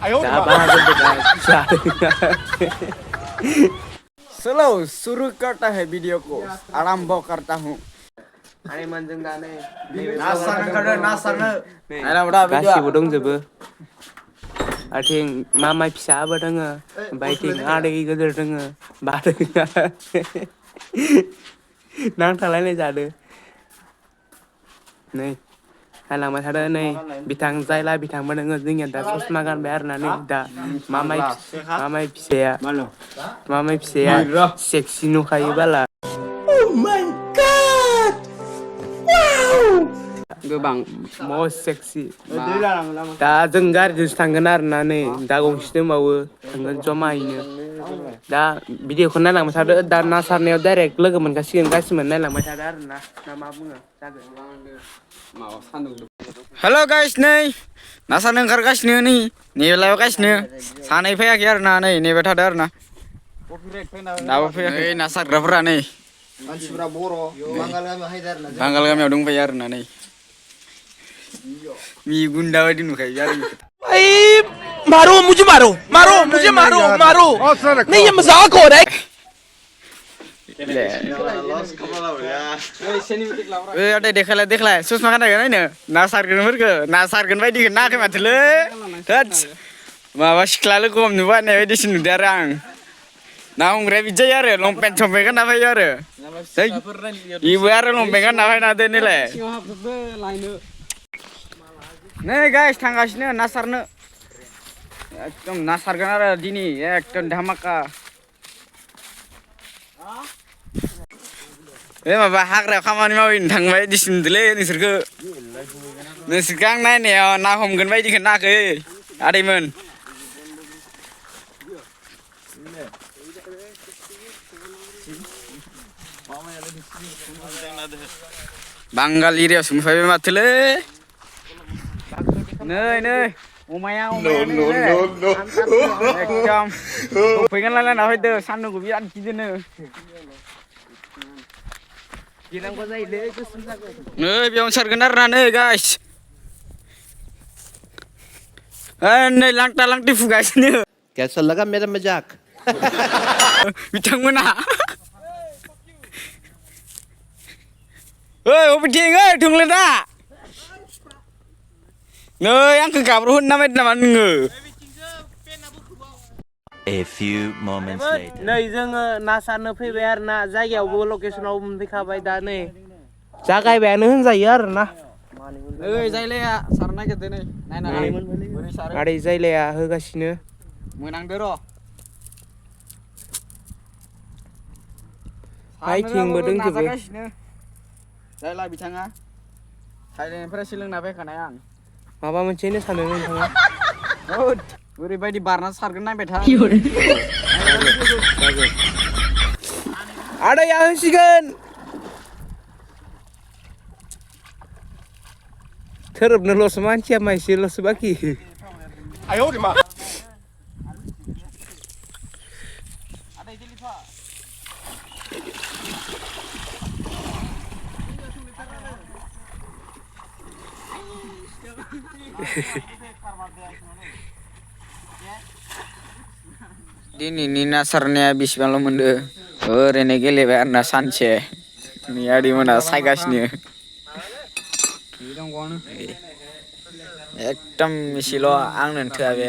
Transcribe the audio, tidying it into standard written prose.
दा बाहागो बेदा जादों चलो शुरू करता है वीडियो को आरंभ करता हूँ आरे मोनजों दा नै ना सारनो गासिबो दंजोबो आथिं मामाय फिसाबो दोङो ओमफ्राय थिं आदै गोदोर दोङो बादों नांथालायनाय जादो नै नायलांबाय थादो नै बिथां जायला बिथांबो दोङो जोंनिया दा ससमा गानबाय आरोना नै दा मामाय फिसाया सेक्सि नुखायो बाला गोबां मस्ट सेक्सि दा जों गारिजोंसो थांगोन आरोना नै दा गंसे दंबावो थांगोन जमायैनो दा भिडिअखौ नायलांबाय थादो दा ना सारनायाव डाइरेक्ट लोगो मोनखासिगोन गासिबो नायलांबाय थादो आरोना ना मा बुङो हेलो गाइस नै ना सारनो ओंखारगासिनो नै नेलायगासिनो सानै फैयाखै आरो ना नै नेबाय थादो आरो ना दाबो फैयाखै ना सारग्राफोरा नै मानसिफ्रा बर' बांगाल गामियाव दंफैयो आरो ना नै मी गुन्दा बायदि नुखायो आरो मारो मुझे मारो नहीं ये मजाक हो रहा है आदै देखायलाय ससमा गाननायखौ नायनो ना सारगोन बायदिखौ नायाखै माथोलै थोद माबा सिख्ला लोगो हमनोबो होननाय बायदिसो नुदों आरो आं ना हमग्राया बिदि जायो आरो लंपेन्ट संपेन्ट गानना फैयो आरो इबो आरो लंपेन्ट गानना फैना दोनैलाय नै गाइस थांगासिनो ना सारनो एकदम ना सारगोन आरो दिनै एकदम धामाका बे माबा हाग्रायाव खामानि मावहैनो थांबाय बायदिसो नुदोंलै नोंसोरखौ आं नायनायाव ना हमगोन बायदिखौ नायाखै आदैमोन बांगाल एरियायावसो मोनफैबाय माथोलै नै अमाया एकदम सफैगोन लायना फैदो सान्दुंखौ बिराद गिदोनो गिनांगौ जायोलै गोसोम जागोन नै बेयावनो सारगोन आरोना नै गाइस नै लांटा लांटि फुगासिनो कैसा लगा मेरा मजाक बिथांमोना ओइ अबेथिं ओइ थुंले दा नै आंखौ गाब्र होनो नामायदों नामा नोङो A few moments later. नै जोङो ना सारनो फैबाय आरोना जायगायावबो लकेसनाव मोनफैखाबाय दा नै जागायबायानो होनजायो आरोना ओइ जायलाया सारनो नागिरदों नै नायनानै आदै जायलाया होगासिनो मोनांदो र' हाइथिंबो दंजोबो जायला बिथाङा थाइलेण्डनिफ्राय सोलोंना फैखानाय आं माबा मोनसे होनो सानो नोंथाङा ओरैबायदि बारना सारगोन नायबाय था आदैया होसिगोन थोरोबनोल'सो मानसिया माइसेल'सो बाखि दिनैनि ना सारनाया बेसेबांल' मोनदो ओरैनो गेलेबाय आरोना सानसे नै आदैमोना सायगासिनो एकदम एसेल' आंनो थोआ बे